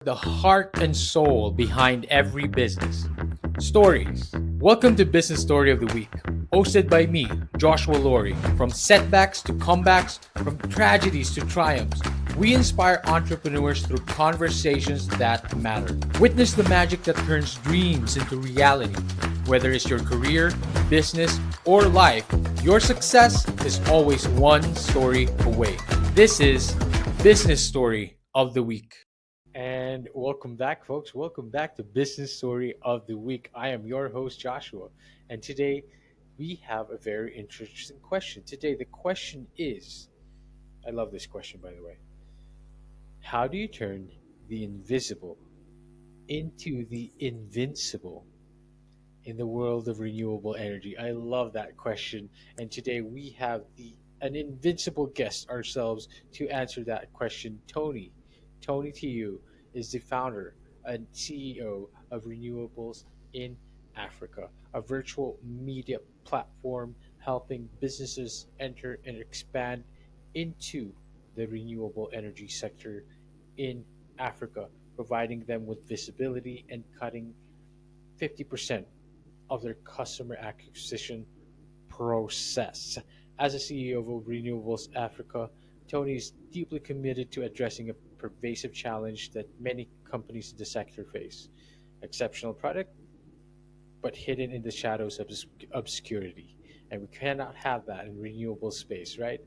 the heart and soul behind every business. Stories. Welcome to Business Story of the Week, hosted by me, Joshua Laurie. From setbacks to comebacks, from tragedies to triumphs, we inspire entrepreneurs through conversations that matter. Witness the magic that turns dreams into reality. Whether it's your career, business, or life, your success is always one story away. This is Business Story of the Week. And welcome back, folks. Welcome back to Business Story of the Week. I am your host, Joshua. And today we have a very interesting question. Today, the question is, I love this question, by the way. How do you turn the invisible into the invincible in the world of renewable energy? I love that question. And today we have an invincible guest ourselves to answer that question. Tony Tiu is the founder and CEO of Renewables in Africa, a virtual media platform helping businesses enter and expand into the renewable energy sector in Africa, providing them with visibility and cutting 50% of their customer acquisition process. As a CEO of Renewables Africa, Tony is deeply committed to addressing a pervasive challenge that many companies in the sector face: exceptional product, but hidden in the shadows of obscurity. And we cannot have that in renewable space, right?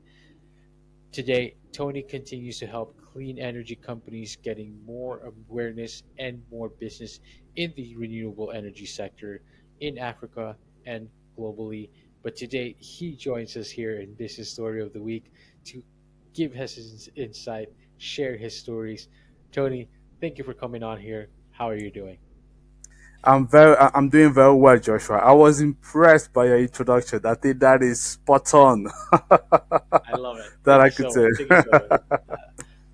Today, Tony continues to help clean energy companies getting more awareness and more business in the renewable energy sector in Africa and globally. But today, he joins us here in Business Story of the Week to give us his insight, share his stories. Tony, thank you for coming on here. How are you doing? I'm doing very well, Joshua. I was impressed by your introduction. I think that is spot on. I love it. That Thank I you could so say. much. Thank you so much.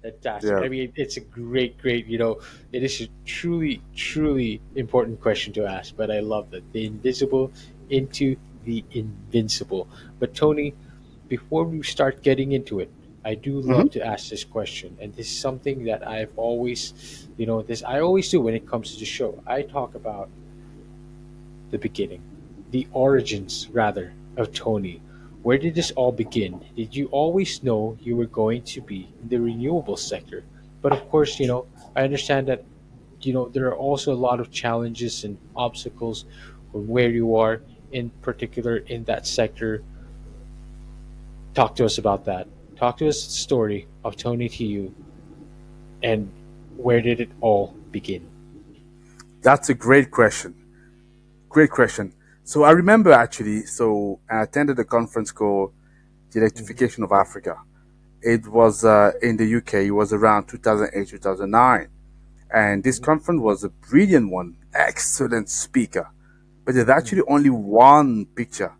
Fantastic. Yeah. I mean, it's a great, it is a truly important question to ask, but I love that. The invisible into the invincible. But Tony, before we start getting into it, I do hmm love to ask this question. And this is something that I've always, I always do when it comes to the show. I talk about the beginning, the origins, rather, of Tony. Where did this all begin? Did you always know you were going to be in the renewable sector? But of course, I understand that, there are also a lot of challenges and obstacles from where you are, in particular in that sector. Talk to us about that. Talk to us the story of Tony Tiu and where did it all begin? That's a great question. Great question. So I remember actually, so I attended a conference called The Hmm. Electrification of Africa. It was in the UK. It was around 2008, 2009. And this Hmm. conference was a brilliant one, excellent speaker. But there's Hmm. actually only one picture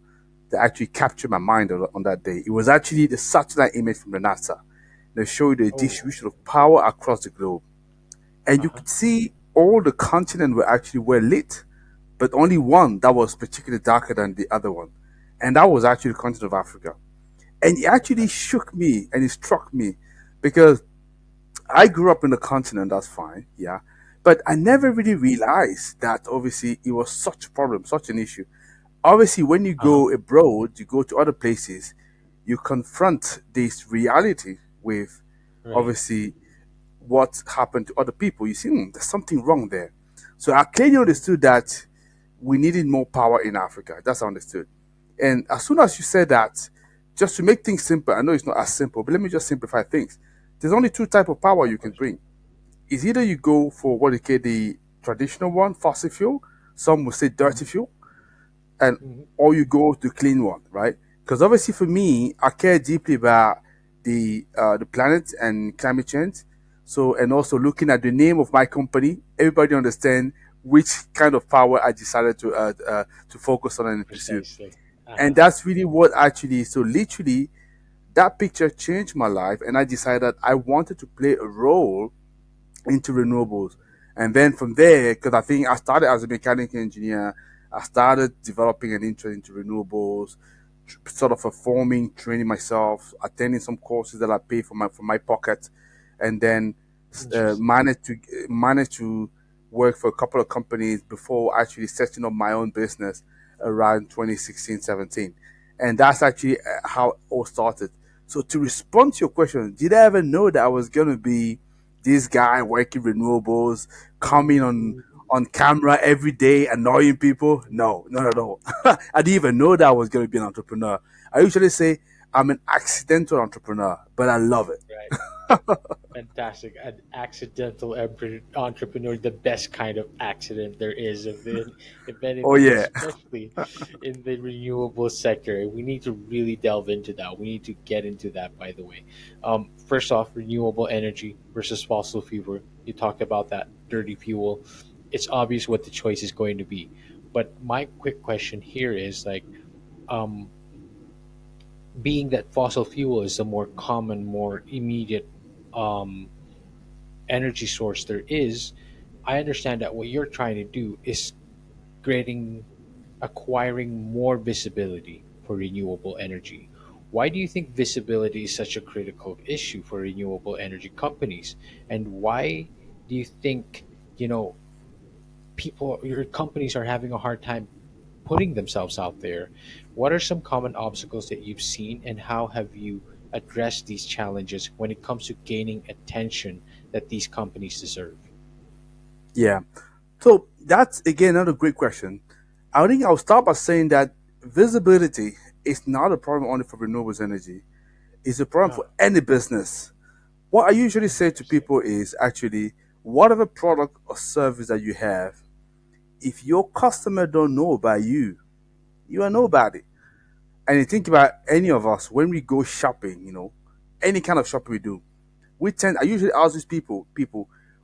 that actually captured my mind on that day. It was actually the satellite image from the NASA. They showed the Oh, distribution of power across the globe. And uh you huh. could see all the continents were actually well lit, but only one that was particularly darker than the other one. And that was actually the continent of Africa. And it actually Okay. shook me and it struck me because I grew up in the continent, that's fine, yeah. But I never Hmm. really realized that obviously it was such a problem, such an issue. Obviously, when you Uh huh. go abroad, you go to other places, you confront this reality with Right. obviously what happened to other people. You see, there's something wrong there. So I clearly understood that we needed more power in Africa. That's understood. And as soon as you said that, just to make things simple, I know it's not as simple, but let me just simplify things. There's only two type of power Of you can course. bring. It's either you go for what they call the traditional one, fossil fuel, some will say Hmm. dirty fuel, and Hmm. or you go to clean one, right? Because obviously for me, I care deeply about the planet and climate change. So and also looking at the name of my company, everybody understand which kind of power I decided to focus on and pursue, Precisely. and Uh-huh. that's really what actually. So literally, that picture changed my life, and I decided I wanted to play a role into renewables. And then from there, because I think I started as a mechanical engineer, I started developing an interest into renewables, sort of performing, training myself, attending some courses that I pay from my pocket, and then Interesting. managed to work for a couple of companies before actually setting up my own business around 2016, 17. And that's actually how it all started. So to respond to your question, did I ever know that I was going to be this guy working renewables, coming Mm, on camera every day, annoying people? No, not at all. I didn't even know that I was going to be an entrepreneur. I usually say I'm an accidental entrepreneur, but I love it. right. Fantastic. An accidental entrepreneur, the best kind of accident there is, if Oh anything, yeah. especially in the renewable sector. We need to really delve into that. We need to get into that, by the way. First off, renewable energy versus fossil fuel. You talked about that dirty fuel. It's obvious what the choice is going to be. But my quick question here is like, um, being that fossil fuel is the more common, more immediate um, energy source there is, I understand that what you're trying to do is creating, acquiring more visibility for renewable energy. Why do you think visibility is such a critical issue for renewable energy companies? And why do you think, you know, your companies are having a hard time putting themselves out there? What are some common obstacles that you've seen, and how have you addressed these challenges when it comes to gaining attention that these companies deserve? Yeah. So that's again another great question. I think I'll start by saying that visibility is not a problem only for renewables energy. It's a problem for Ah, any business. What I usually say to interesting. people is actually whatever product or service that you have, if your customer don't know about you, you are Mm, nobody. And you think about any of us when we go shopping, any kind of shopping we do, I usually ask these people,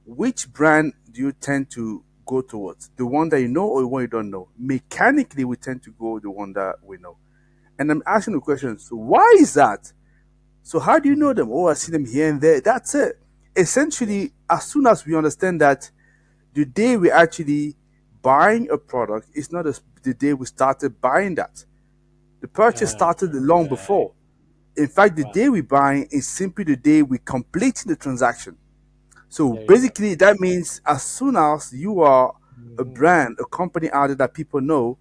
which brand do you tend to go towards? The one that you know or the one you don't know? Mechanically, we tend to go the one that we know. And I'm asking the question, so why is that? So how do you know mhm. them? Oh, I see them here and there. That's it. Yes. Essentially, as soon as we understand that the day we actually buying a product is not the day we started buying that. The purchase Ah, started long right. before. In fact, the Wow. day we buy is simply the day we complete the transaction. So There you go. basically, that means as soon as you are a Mhm. brand, a company out there that people know,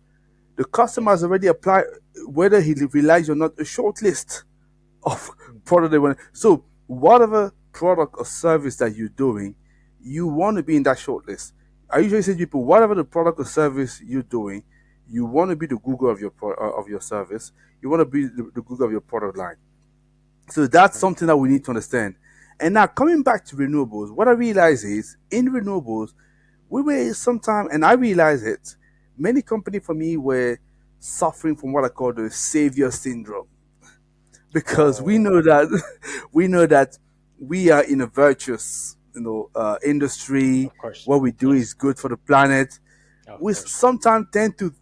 the customer has Yes. already applied, whether he realizes or not, a short list of Mhm. product they want. So whatever product or service that you're doing, you want to be in that short list. I usually say to people, whatever the product or service you're doing, you want to be the Google of of your service. You want to be the Google of your product line. So that's something that we Fantastic. need to understand. And now coming back to renewables, what I realize is in renewables, we were sometime, and I realized it, many companies for me were suffering from what I call the savior syndrome because we Oh, know that we know that we are in a virtuous industry. of course. What we do Yes. is good for the planet. Of We course. sometimes tend to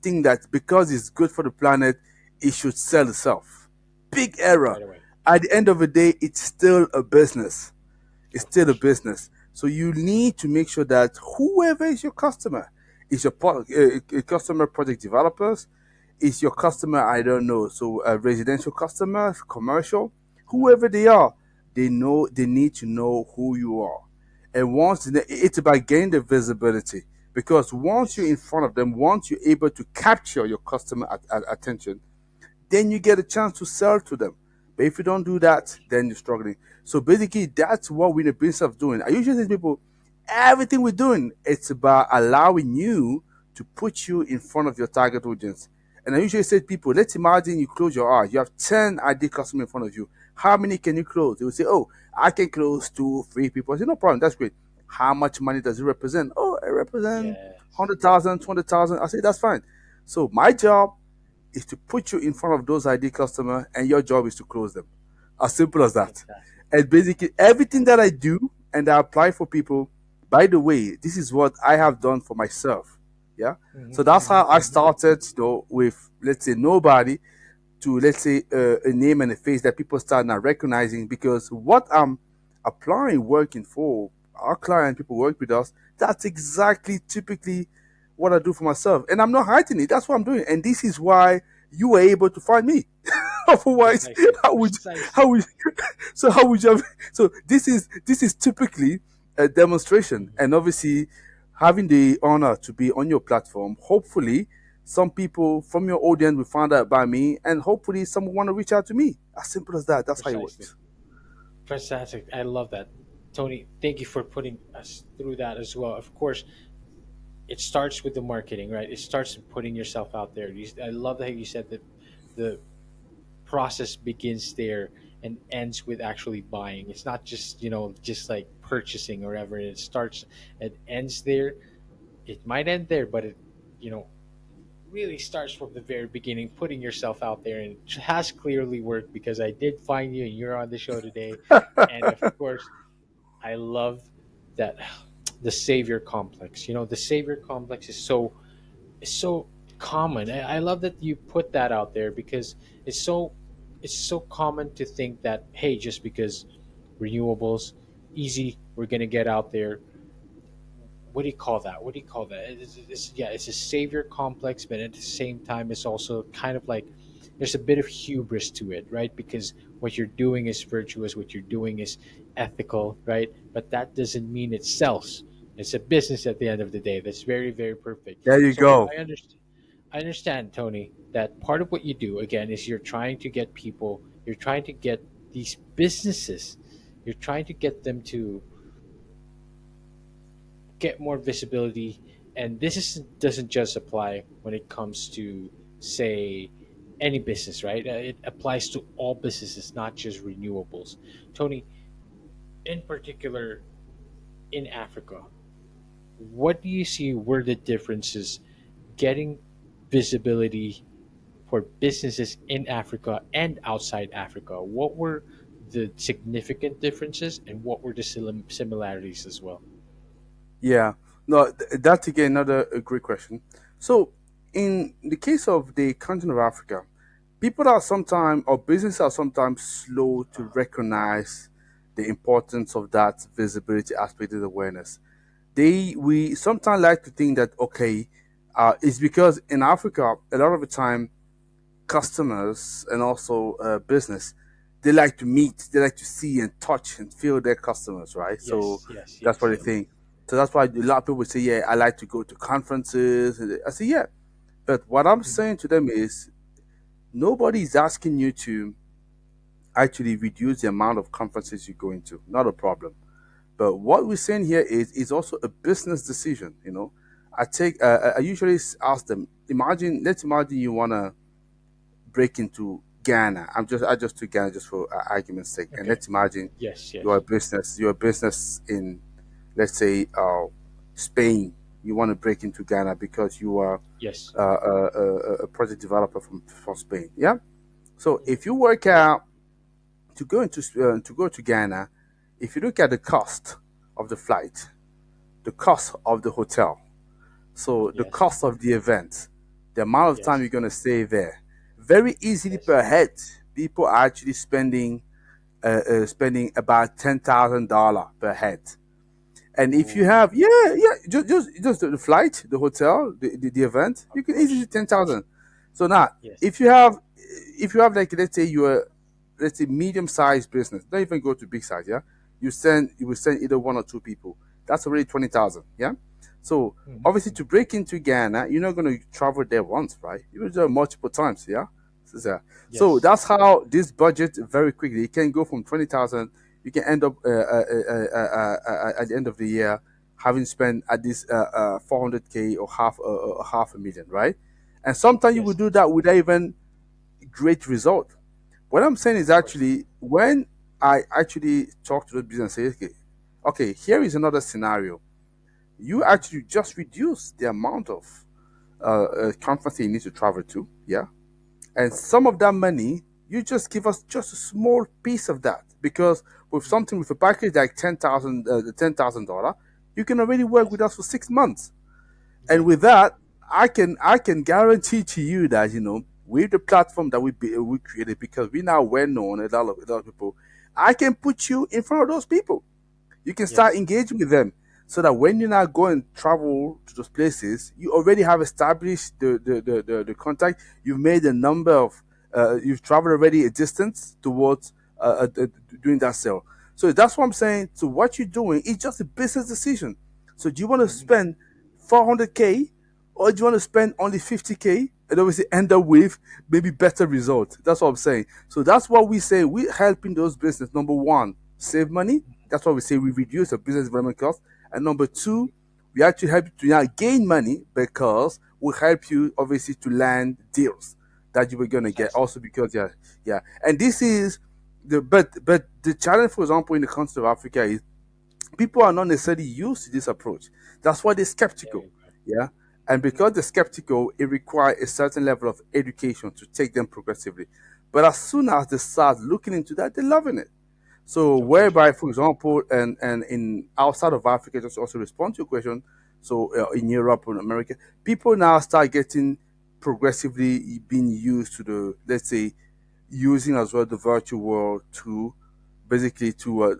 think that because it's good for the planet, it should sell itself. Big error. Right away. At the end of the day, it's still a business. It's Of still a course. business. So you need to make sure that whoever is your customer, is your customer project developers, is your customer, I don't know, so a residential customer, commercial, Uh, whoever they are, they need to know who you are. And it's about getting the visibility because once you're in yes. front of them, once you're able to capture your customer attention, then you get a chance to sell to them. But if you don't do Of that, course. then you're struggling. So basically, that's what we're in the business of doing. I usually say to people, everything we're doing, it's about allowing you to put you in front of your target audience. And I usually say to people, let's imagine you close your eyes. You have 10 ideal customers in front of you. How many can you close? They will say, oh, I can close two, three people. I say, no problem. That's great. How much money does it represent? Oh, it represents Yes. 100,000, 20,000. I say, that's fine. So my job is to put you in front of those ID customers, and your job is to close them. As simple as that. Fantastic. And basically, everything that I do and I apply for people, by the way, this is what I have done for myself. Yeah. So Hmm. that's Hmm. how I started, with, let's say, nobody to, let's say, a name and a face that people start now recognizing because what I'm applying, working for our client, people work with us, that's exactly typically what I do for myself. And I'm not hiding it. That's what I'm doing. And this is why you were able to find me. Otherwise, Precisely. how would Precisely. how would so how would you have, so this is typically a demonstration, Mhm. and obviously having the honor to be on your platform. Hopefully, some people from your audience will find out about me, and hopefully, someone want to reach out to me. As simple as that. That's how it Precisely. works. Fantastic. I love that. Tony, thank you for putting us through that as well. Of course, it starts with the marketing, right? It starts with putting yourself out there. I love how you said that the process begins there and ends with actually buying. It's not just, just like purchasing or whatever. It starts, it ends there. It might end there, but you know, really starts from the very beginning, putting yourself out there, and it has clearly worked because I did find you and you're on the show today. And of course, I love that the savior complex. The savior complex is so common. I love that you put that out there because it's so common to think that, hey, just because renewables easy, we're gonna get out there. What do you call that? What do you call that? Yeah, it's a savior complex, but at the same time, it's also kind of like there's a bit of hubris to it, right? Because what you're doing is virtuous, what you're doing is ethical, right? But that doesn't mean it sells. It's a business at the end of the day. That's very, very perfect. There you So go. I understand, Tony, that part of what you do again is you're trying to get people, you're trying to get these businesses, you're trying to get them to get more visibility. And doesn't just apply when it comes to, say, any business, right? It applies to all businesses, not just renewables. Tony, in particular, in Africa, what do you see were the differences getting visibility for businesses in Africa and outside Africa? What were the significant differences and what were the similarities as well? Yeah. No, that's again another great question. So, in the case of the continent of Africa, people are sometimes, or businesses are sometimes slow to recognize the importance of that visibility aspect of awareness. We sometimes like to think that, okay, it's because in Africa, a lot of the time, customers and also business, they like to meet, they like to see and touch and feel their customers, right? So Yes, yes, that's what yes. they think. So that's why a lot of people say, yeah, I like to go to conferences. And I say, yeah. But what I'm Mhm. saying to them is nobody is asking you to actually reduce the amount of conferences you go into. Not a problem. But what we're saying here is also a business decision. I usually ask them. Let's imagine you wanna break into Ghana. I just took Ghana just for argument's sake. And Okay. let's imagine Yes, you're a yes, business. You're a business in, let's say, Spain. You want to break into Ghana because you are yes. a project developer from Spain. Yeah. So Mhm. if you work out to go to Ghana, if you look at the cost of the flight, the cost of the hotel, so the Yes, cost of the event, the amount of time yes, you're going to stay there, very easily yes. per head, people are actually spending about $10,000 per head. And if you Ooh, have, yeah, yeah, just the flight, the hotel, the event, of you can easily course. do 10,000. So now, Yes, if you have like, let's say medium sized business, don't even go to big size, yeah. You will send either one or two people. That's already 20,000, yeah. So hmm, obviously to break into Ghana, you're not going to travel there once, right? You will do it multiple times, yeah. So yes, that's how this budget very quickly it can go from 20,000. You can end up at the end of the year having spent at least 400K or half a million, right? And sometimes you will yes, do that without even great result. What I'm saying is of course. actually when I actually talk to the business, say, okay, here is another scenario. You Hmm. actually just reduce the amount of conference you need to travel to, yeah, and some of that money you just give us just a small piece of that because with Hmm. something with a package like $10,000, you can already work Yes, with us for 6 months. And with exactly. that, I can guarantee to you that with the platform that we created, because we now well known a lot of people, I can put you in front of those people. You can start Yes, engaging with them so that when you now go and travel to those places, you already have established the contact. You've made a number of you've traveled already a distance towards doing that sale. So that's what I'm saying. So what you're doing is just a business decision. So do you want to Mhm. spend 400K, or do you want to spend only 50K and obviously end up with maybe better results? That's what I'm saying. So that's what we say. We're helping those business. Number one, save money. That's why we say we reduce the business development cost. And number two, we actually help you to now gain money because we help you obviously to land deals that you were gonna get. Precisely. Also because yeah. And this is but the challenge, for example, in the continent of Africa is people are not necessarily used to this approach. That's why they're skeptical. Very good. Yeah. And because they're skeptical, it requires a certain level of education to take them progressively. But as soon as they start looking into that, they're loving it. So Totally. whereby, for example, and in outside of Africa, just also respond to your question. So in Europe and America, people now start getting progressively being used to the, let's say, using as well the virtual world to basically to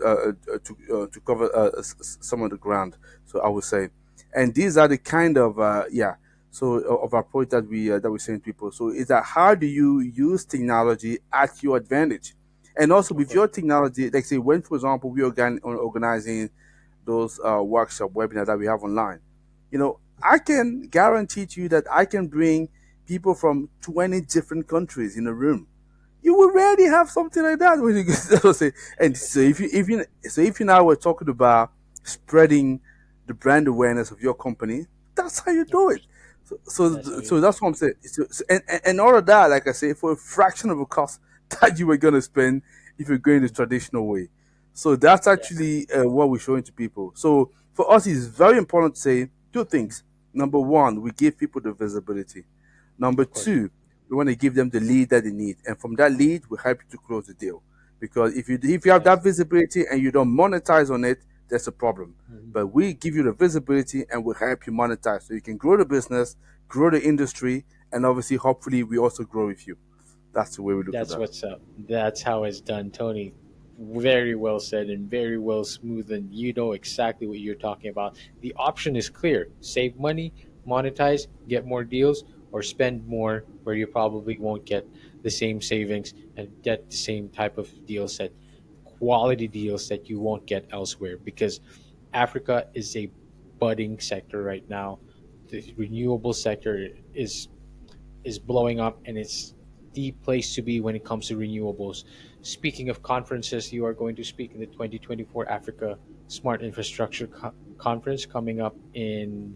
cover some of the ground. So I would say, and these are the kind of of approach that we send people. So is that how do you use technology at your advantage? And also Of with course. your technology, like say when, for example, we organizing those workshop webinars that we have online, I can guarantee to you that I can bring people from 20 different countries in a room. You will rarely have something like that when you say. And so if you now were talking about spreading the brand awareness of your company, that's how you Of do it. course. So so, That's how you so do that's it. what I'm saying. And all of that, like I say, for a fraction of the cost that you were gonna spend if you're going the Mhm. traditional way. So that's Yes. actually what we're showing to people. So for us, it's very important to say two things. Number one, we give people the visibility. Number Of course. two, we want to give them the lead that they need, and from that lead, we help you to close the deal. Because if you have that Yes. visibility and you don't monetize on it, that's a problem. Mhm. But we give you the visibility and we help you monetize, so you can grow the business, grow the industry, and obviously, hopefully, we also grow with you. That's the way we look at That's that. what's up. That's how it's done, Tony. Very well said and very well smooth, and you know exactly what you're talking about. The option is clear: save money, monetize, get more deals, or spend more where you probably won't get the same savings and get the same type of deals that quality deals that you won't get elsewhere, because Africa is a budding sector right now. The renewable sector is blowing up, and it's the place to be when it comes to renewables. Speaking of conferences, you are going to speak in the 2024 Africa Smart Infrastructure Conference coming up in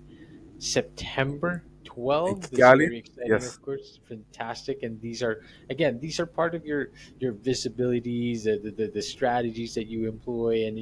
September In 12th. This is Kigali, very exciting, yes. of course, fantastic. And these are, again, these are part of your visibilities, the strategies that you employ. And,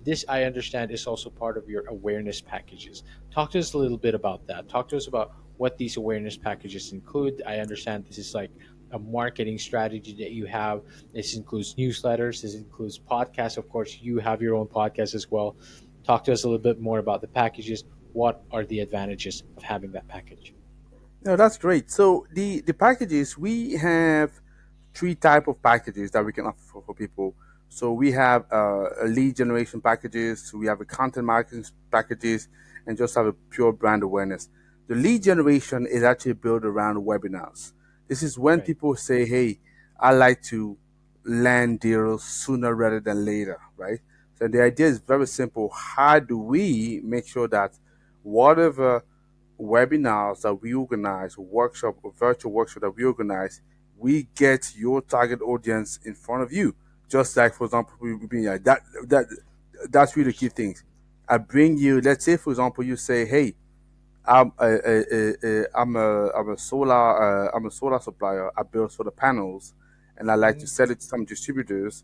this, I understand, is also part of your awareness packages. Talk to us a little bit about that. Talk to us about what these awareness packages include. I understand this is like a marketing strategy that you have. This includes newsletters, this includes podcasts. Of course, you have your own podcast as well. Talk to us a little bit more about the packages. What are the advantages of having that package? No, that's great. So the packages, we have three type of packages that we can offer for people. So we have a lead generation packages, we have a content marketing packages, and just have a pure brand awareness. The lead generation is actually built around webinars. This is when Right. people say, "Hey, I like to land deals sooner rather than later," right? So the idea is very simple. How do we make sure that whatever webinars that we organize, workshop or virtual workshop that we organize, we get your target audience in front of you. Just like, for example, we bring that Of that's really the key course. things. I bring you. Let's say, for example, you say, "Hey, I'm a solar supplier. I build solar panels, and I like to Mhm. sell it to some distributors.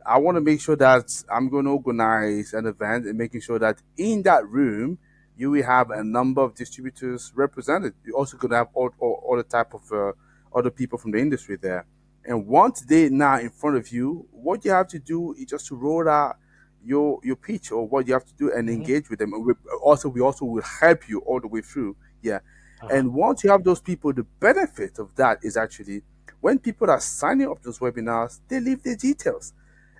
I want to Mhm. make sure that I'm going to organize an event and making sure that in that room you will have Mhm. a number of distributors represented. You're also going to have all the type of other people from the industry there. And once they now in front of you, what you have to do is just to roll out your pitch or what you have to do and Mhm. engage with them. And we also will help you all the way through. Yeah. Uh-huh. And once you have those people, the benefit of that is actually when people are signing up those webinars, they leave their details.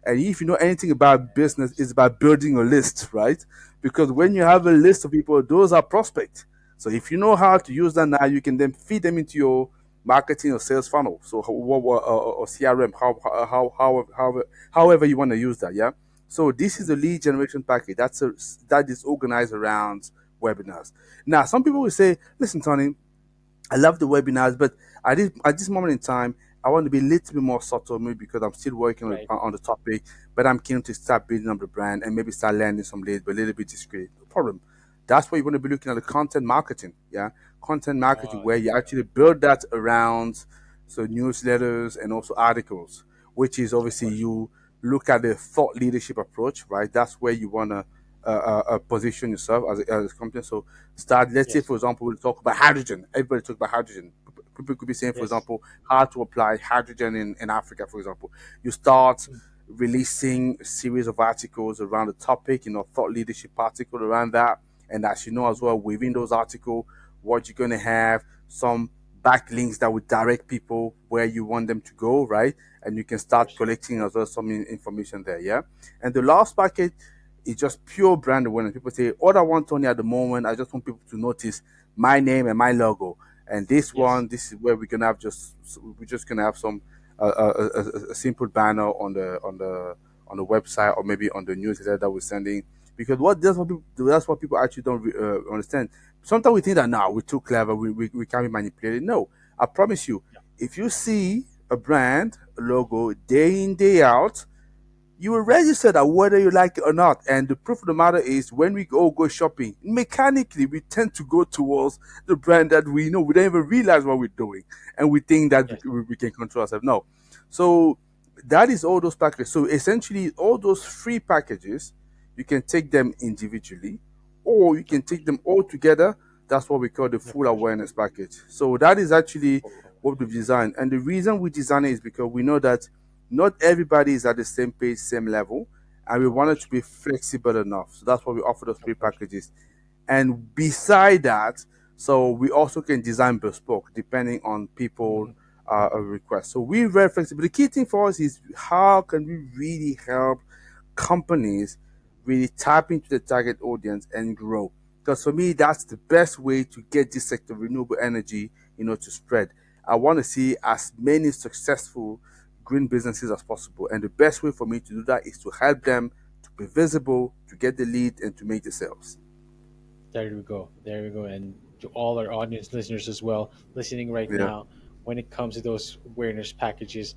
And if you know anything about business, it's about building a list, right? Because when Of you have course. a list of people, those are prospects. So if you know how to use that now, you can then feed them into your marketing or sales funnel. So or CRM, however you want to use that. Yeah. So this is a lead generation package. That is organized around webinars. Now, some people will say, "Listen, Tony, I love the webinars, but at this moment in time, I want to be a little bit more subtle, maybe because I'm still working Right. on the topic, but I'm keen to start building up the brand and maybe start landing some leads, but a little bit discreet. No problem. That's why you want to be looking at the content marketing, yeah, content marketing where There you you go. actually build that around so newsletters and also articles, which is Of obviously course. you look at the thought leadership approach, right? That's where you want to position yourself as a company. So start, let's say, Yes. for example, we'll talk about hydrogen. Everybody talk about hydrogen. People could be saying, for Yes. example, how to apply hydrogen in Africa, for example. You start Mm. releasing a series of articles around the topic, thought leadership article around that. And as you know as Mhm. well, within those articles, what you're going to have some backlinks that would direct people where you want them to go, right? And you can Of start course. collecting as well some information there, yeah. And the last package is just pure brand awareness. People say, all I want, Tony, at the moment, I just want people to notice my name and my logo. And this Yes. one, this is where we're just gonna have some a simple banner on the website or maybe on the newsletter that we're sending. Because that's what people actually don't understand. Sometimes we think that now we're too clever, we can't be manipulated. No, I promise you, Yeah. if you see a brand logo day in day out, you will register that whether you like it or not. And the proof of the matter is when we go shopping, mechanically we tend to go towards the brand that we know. We don't even realize what we're doing. And we think that Yes. we can control ourselves. No. So that is all those packages. So essentially all those free packages, you can take them individually or you can Of course. take them all together. That's what we call the Of full course. awareness package. So that is actually Full what we've awareness. designed. And the reason we design it is because we know that not everybody is at the same page, same level, and we Of wanted to course. be flexible enough. So that's why we offer those Of three course. packages. And beside that, so we also can design bespoke depending on people Mhm. request. So we very flexible. The key thing for us is how can we really help companies really tap into the target audience and grow. Because for me, that's the best way to get this sector of renewable energy, to spread. I want to see as many successful green businesses as possible. And the best way for me to do that is to help them to be visible, to get the lead, and to make the sales. There we go. There we go. And to all our audience listeners as well, listening right Yeah. now, when it comes to those awareness packages,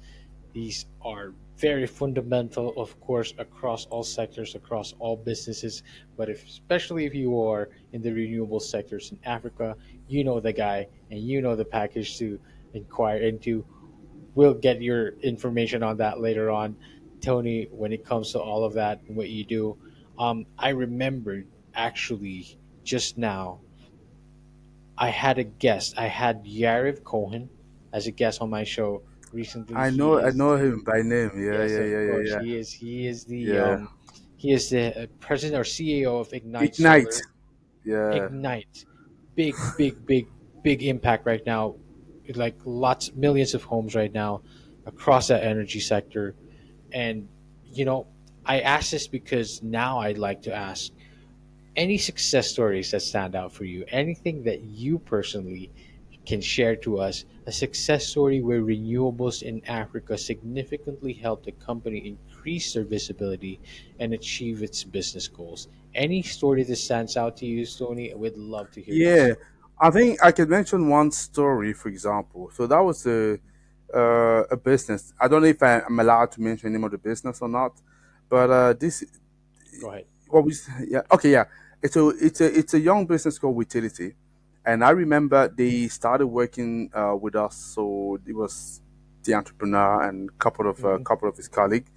these are very fundamental, of course, across all sectors, across all businesses. But especially if you are in the renewable sectors in Africa, you know the guy and you know the package to inquire into. We'll get your information on that later on, Tony. When it comes to all of that and what you do, I remembered actually just now. I had a guest. I had Yariv Cohen as a guest on my show recently. He I is know him by name. Yeah, yes, yeah, of yeah, yeah, course. yeah. Yeah. He is the president or CEO of Ignite Ignite. Solar. Yeah. Ignite, big impact right now. Like lots, millions of homes right now across that energy sector. And you know, I ask this because now I'd like to ask any success stories that stand out for you. Anything that you personally can share to us, a success story where renewables in Africa significantly helped the company increase their visibility and achieve its business goals. Any story that stands out to you, Tony, I would love to hear that Yeah. story. I think I can mention one story, for example. So that was a business. I don't know if I'm allowed to mention the name of the business or not, but this Go ahead. what we yeah, okay, yeah, it's a young business called Utility, and I remember they started working with us. So it was the entrepreneur and Mm-hmm, couple of his colleagues.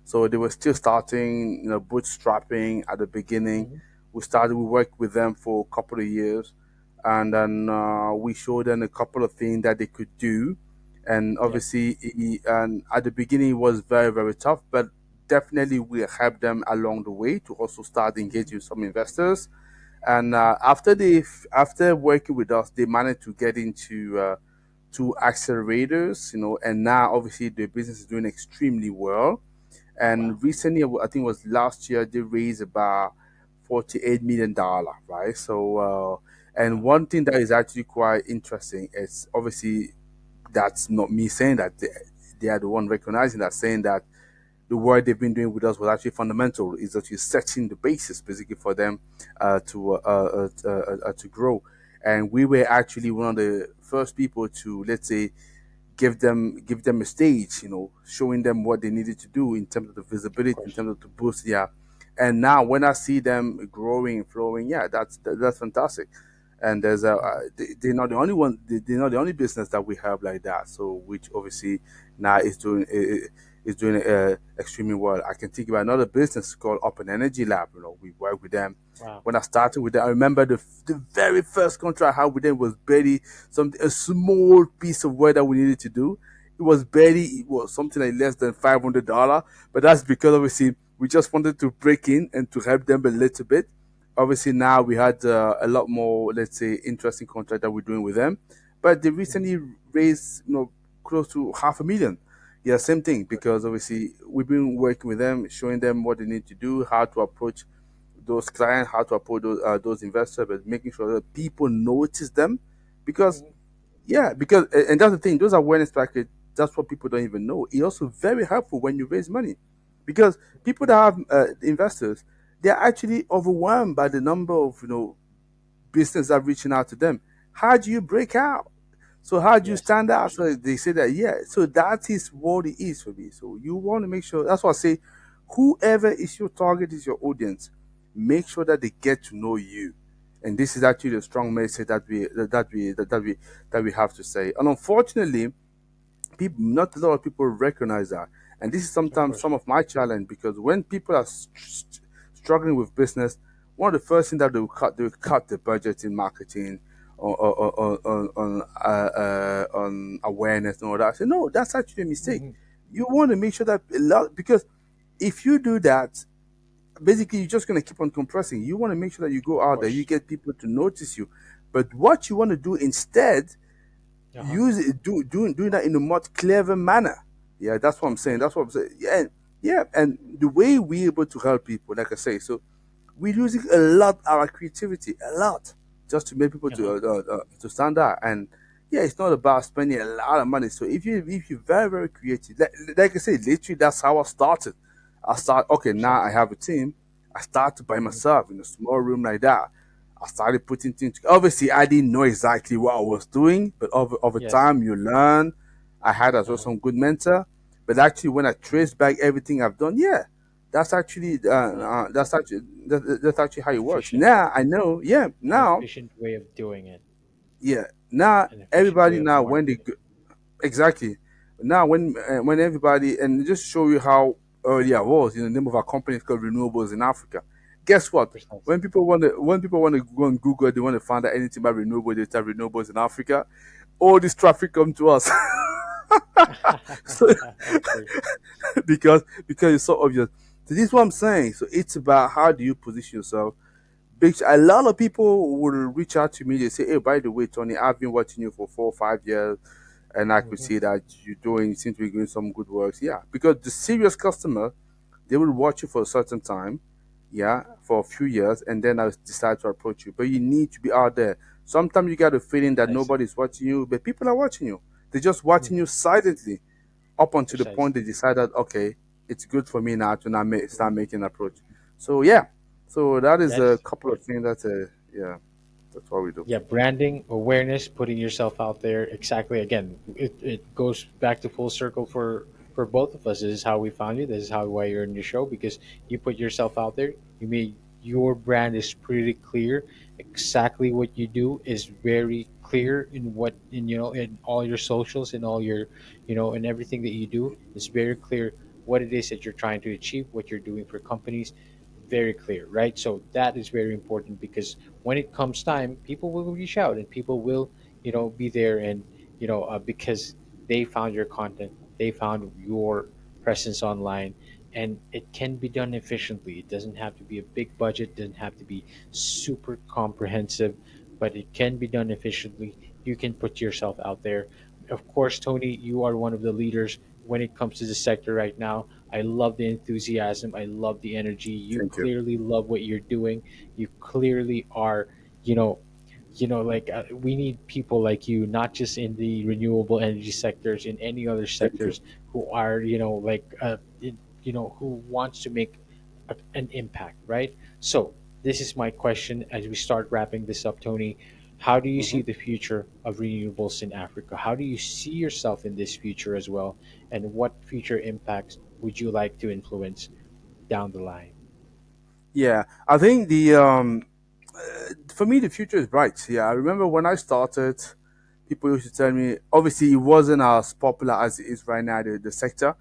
So they were still starting, bootstrapping at the beginning. mm-hmm. We worked with them for a couple of years, and then we showed them a couple of things that they could do. And Yep. obviously, and at the beginning, it was very, very tough, but definitely we help them along the way to also start Mm-hmm. engaging some investors. And after working with us, they managed to get into two accelerators, and now obviously the business is doing extremely well. Wow. And recently, I think it was last year, they raised about $48 million, right? So, and Wow. one thing that is actually quite interesting is obviously that's not me saying that. They are the one recognizing that, saying that the work they've been doing with us was actually fundamental. Is actually setting the basis basically for them to grow. And we were actually one of the first people to, let's say, give them a stage, showing them what they needed to do in terms of the Of visibility, in course. terms of the boost. Yeah, and now when I see them growing and flowing, yeah, that's fantastic. And Mhm. they're not the only one. They're not the only business that we have like that. So which obviously now is doing extremely well. I can think about another business called Open Energy Lab. We work with them. Wow. When I started with them, I remember the very first contract I had with them was barely a small piece of work that we needed to do. It was something like less than $500, but that's because obviously we just wanted to break in and to help them a little bit. Obviously now we had a lot more, let's say, interesting contract that we're doing with them, but they Mhm. recently raised close to 500,000. Yeah, same thing, Perfect. because obviously we've been working with them, showing them what they need to do, how to approach those clients, how to approach those investors, but making sure that people notice them, because Mhm. yeah, because and that's the thing. Those awareness package. That's what people don't even know. It's also very helpful when you raise money, because people that have investors, they're actually overwhelmed by the number of business that are reaching out to them. How do you break out? So how do you Yes. stand out? So they say that, yeah. So that is what it is for me. So you want to make sure. That's why I say, whoever is your target is your audience. Make sure that they get to know you. And this is actually a strong message that we have to say. And unfortunately, people, not a lot of people recognize that. And this is Of sometimes course. some of my challenge, because when people are struggling with business, one of the first things that they will cut the budget in marketing, on awareness and all that. I say, no, that's actually a mistake. Mhm. You want to make sure that a lot, because if you do that, basically you're just going to keep on compressing. You want to make sure that you go Of out there, you course. get people to notice you. But what you want to do instead, Uh-huh. use it, doing that in a much clever manner. Yeah, that's what I'm Of saying. course. That's what I'm saying. Yeah, yeah, and the way we're able to help people, like I say, so we're using a lot our creativity, a lot, just to make people Uh-huh. to stand out. And yeah, it's not about spending a lot of money. So if you're very very creative, like I say, literally that's how I started. Okay, now I Precisely. have a team. I started by Mhm. myself in a small room like that. I started putting things together. Obviously, I didn't know exactly what I was doing, but over Yes. time, you learn. I had as well Uh-huh. some good mentor. But actually, when I trace back everything I've done, yeah, Wow. that's actually how it works. Efficient. Now I know. Yeah, An now, efficient way of doing it. yeah, now An efficient way everybody of now when they marketing. go, exactly. Now when everybody, and just show you how early I was. The name of our company is called Renewables in Africa. Guess what? Precisely. When people want to go on Google, they want to find out anything about renewable data, renewables in Africa. All this traffic come to us. So Of course. because it's so obvious. So this is what I'm saying. So it's about how do you position yourself. A lot of people will reach out to me. They say, "Hey, by the way, Tony, I've been watching you for 4 or 5 years, and I could Mhm. see that you seem to be doing some good works." Yeah, because the serious customer, they will watch you for a certain time, yeah, for a few years, and then I'll decide to approach you. But you need to be out there. Sometimes you get a feeling that Precisely. nobody's watching you, but people are watching you. They're just watching Mhm. you silently up until the point Precisely. they decided, okay, it's good for me now to now start making an approach. So yeah, so that is a That's couple of good. things yeah, that's what we do. Yeah, branding, awareness, putting yourself out there. Exactly. Again, it goes back to full circle for both of us. This is how we found you. This is how why you're in your show, because you put yourself out there. You made your brand is pretty clear. Exactly what you do is very clear in what in all your socials, in all your in everything that you do. It's very clear what it is that you're trying to achieve, what you're doing for companies. Very clear, right? So that is very important, because when it comes time, people will reach out and people will be there, and because they found your content, they found your presence online, and it can be done efficiently. It doesn't have to be a big budget, doesn't have to be super comprehensive, but it can be done efficiently. You can put yourself out there. Of course, Tony, you are one of the leaders when it comes to the sector right now. I love the enthusiasm, I love the energy. You Thank you. clearly love what you're doing. You clearly are, you know we need people like you, not just in the renewable energy sectors, in any other Thank you. sectors, who are who wants to make an impact, right? So this is my question as we start wrapping this up, Tony. How do you see Mhm. the future of renewables in Africa? How do you see yourself in this future as well? And what future impacts would you like to influence down the line? Yeah, I think the for me the future is bright. Yeah, I remember when I started, people used to tell me. Obviously, it wasn't as popular as it is right now. The sector,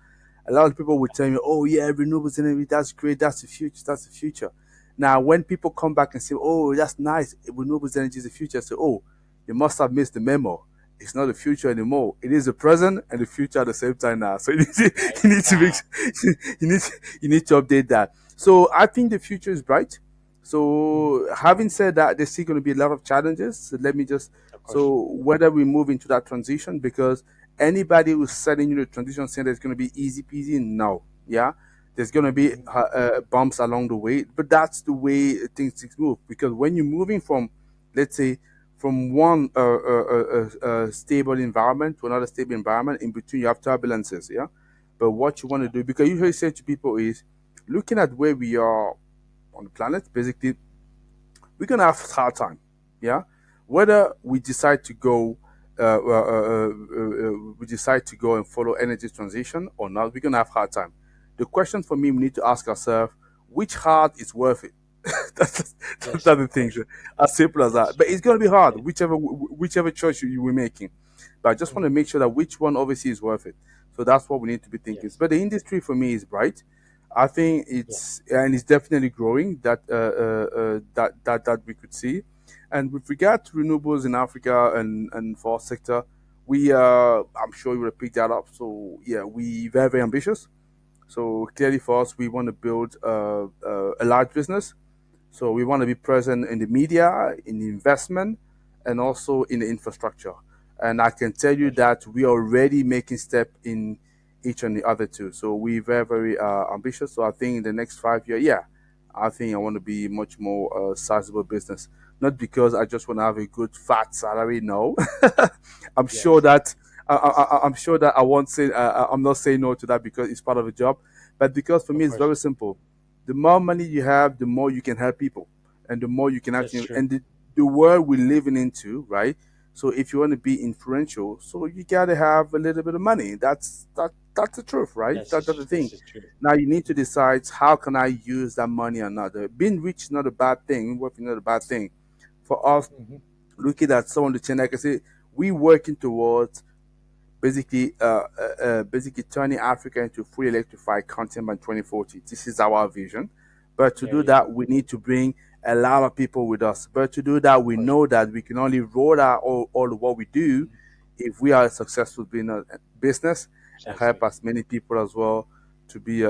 a lot of people would tell me, "Oh yeah, renewables energy, that's great. That's the future. That's the future." Now, when people come back and say, "Oh, that's nice. Renewables energy is the future," I say, "Oh, you must have missed the memo. It's not the future anymore. It is the present and the future at the same time now. So Right you need to make now. you need you need to update that. So I think the future is bright. Mhm. So having said that, there's still going to be a lot of challenges. So let me just Of course. so whether we move into that transition, because anybody who's selling you the transition saying it's going to be easy peasy, no, yeah, there's going to be Mhm. bumps along the way, but that's the way things move. Because when you're moving from, let's say, from one stable environment to another stable environment, in between you have turbulences, yeah. But what you want to Yeah. do, because usually say to people is, looking at where we are on the planet, basically we're gonna have a hard time. Yeah, whether we decide to go, we decide to go and follow energy transition or not, we're gonna have a hard time. The question for me, we need to ask ourselves, which hard is worth it? That's Yes, the of thing. course. As simple as that. That's But true. it's gonna be hard, Yeah. whichever choice you were making. But I just want to Mhm. make sure that which one obviously is worth it. So that's what we need to be thinking. Yes. But the industry for me is bright. I think Yeah. it's definitely growing. That we could see. And with regard to renewables in Africa and for our sector, we I'm sure you will pick that up. So yeah, we very ambitious. So clearly for us, we want to build a large business. So we want to be present in the media, in the investment, and also in the infrastructure. And I can tell Of you course. that we are already making step in each and the other two. So we very ambitious. So I think in the next 5 years, yeah, I think I want to be much more sizable business. Not because I just want to have a good fat salary. No, I'm sure Yes. that I'm sure that I won't say I'm not saying no to that because it's part of the job, but because for me Of it's course. very simple. The more money you have, the more you can help people, and the more you can That's actually. true. And the world we're living into, right? So if you want to be influential, so you gotta have a little bit of money. That's the truth, right? That's the thing. This is true. Now you need to decide how can I use that money or not. Being rich is not a bad thing. Working is not a bad thing. For us, Hmm. looking at some of the change, like I say, we working towards basically turning Africa into fully electrified continent by 2040. This is our vision. But to There do you go. that, we need to bring a lot of people with us. But to do that, Of we course. know that we can only roll out all of what we do Mhm. if we are successful being a business and help Precisely. as many people as well to be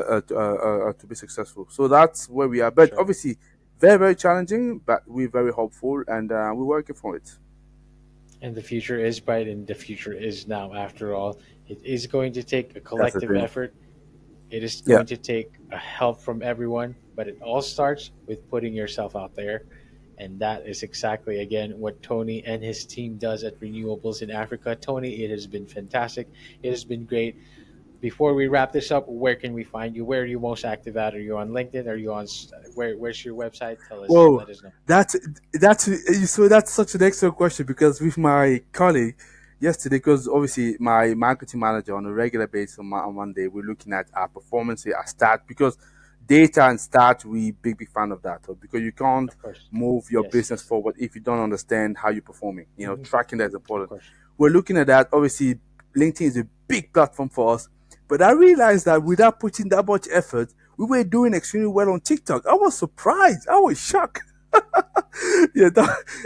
successful. So that's where we are. But Sure. obviously, very challenging, but we're very hopeful and we're working for it. And the future is bright, and the future is now. After all, it is going to take a That's the collective thing. effort. It is Yeah. going to take a help from everyone, but it all starts with putting yourself out there. And that is exactly, again, what Tony and his team does at Renewables in Africa. Tony, it has been fantastic. It has been great. Before we wrap this up, where can we find you? Where are you most active at? Are you on LinkedIn? Are you on where's your website? Tell us, Well, let us know. that's that's so that's such an excellent question because with my colleague yesterday, because obviously my marketing manager on a regular basis on Monday, we're looking at our performance, our stat because data and stat we big fan of that because you can't Of course. move your Yes, business yes. forward if you don't understand how you're performing. Hmm. Tracking that is Of important. course. We're looking at that. Obviously, LinkedIn is a big platform for us, but I realized that without putting that much effort, we were doing extremely well on TikTok. I was surprised. I was shocked. Yeah,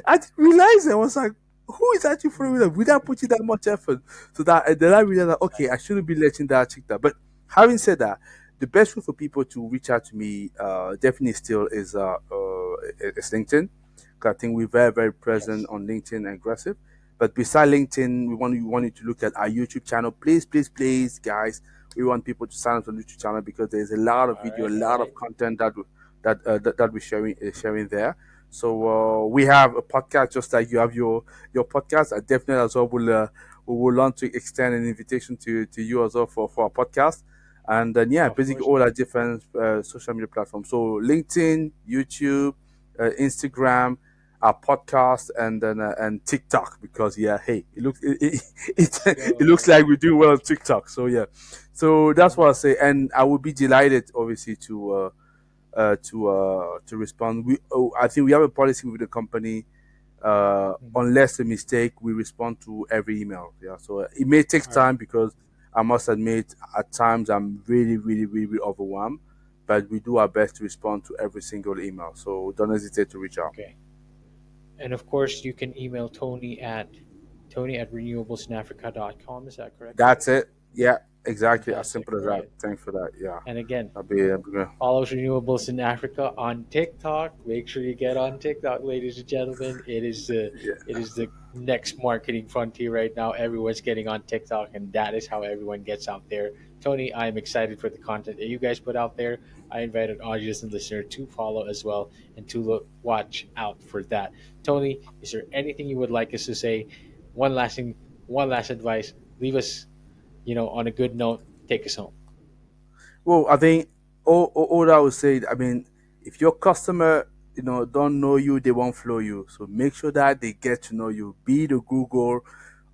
I didn't realize it. I was like, who is actually following them without putting that much effort? So that and then I realized that okay, I Precisely. shouldn't be letting that check that. But having said that, the best way for people to reach out to me definitely still is LinkedIn. 'Cause I think we're very present Yes. on LinkedIn and aggressive. But beside LinkedIn, we want you to look at our YouTube channel. Please, guys. We want people to sign up to the YouTube channel because there's a lot of All video, a right. All lot of right. content that we're sharing there. So we have a podcast just like you have your podcast. I definitely as well will we will want to extend an invitation to you as well for our podcast. And then yeah, Of basically course, all man. our different social media platforms. So LinkedIn, YouTube, Instagram, our podcast, and then and TikTok because yeah, hey, Let's it looks go. like we do well on TikTok. So yeah, so that's Mhm. what I say, and I would be delighted, obviously, to respond. I think we have a policy with the company. Mhm. Unless a mistake, we respond to every email. Yeah, so it may take All right. time because I must admit at times I'm really overwhelmed, but we do our best to respond to every single email. So don't hesitate to reach out. Okay. And of course, you can email Tony at renewablesnafrica.com. Is that correct, Tony? That's it. Yeah, exactly. As Fantastic. simple as All that. right. Thanks for that. Yeah, And again, I'll be. follow Renewables in Africa on TikTok. Make sure you get on TikTok, ladies and gentlemen. Yeah, it is the next marketing frontier right now. Everyone's getting on TikTok, and that is how everyone gets out there. Tony, I am excited for the content that you guys put out there. I invite an audience and listener to follow as well and to watch out for that. Tony, is there anything you would like us to say? One last thing, one last advice. Leave us, on a good note. Take us home. well, I think all I would say, I mean, if your customer, don't know you, they won't flow you. So make sure that they get to know you. Be the Google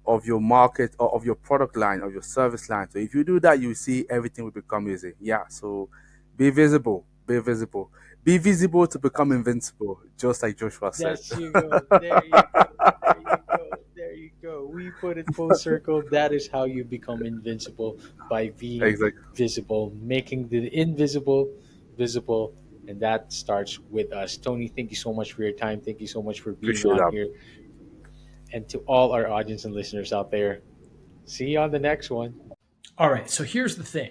of your market or of your product line or your service line. So if you do that, you see everything will become easy. Yeah. So be visible. Be visible. Be visible to become invincible, just like Joshua said. That's you go. There you go. There you go. There you go. We put it full circle. That is how you become invincible by being Exactly. visible, making the invisible visible. And that starts with us. Tony, thank you so much for your time. Thank you so much for being Appreciate on that. here. And to all our audience and listeners out there, see you on the next one. All right, so here's the thing.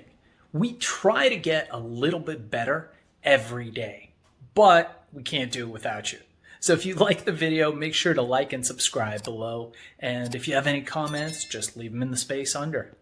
We try to get a little bit better every day, but we can't do it without you. So if you like the video, make sure to like and subscribe below. And if you have any comments, just leave them in the space under.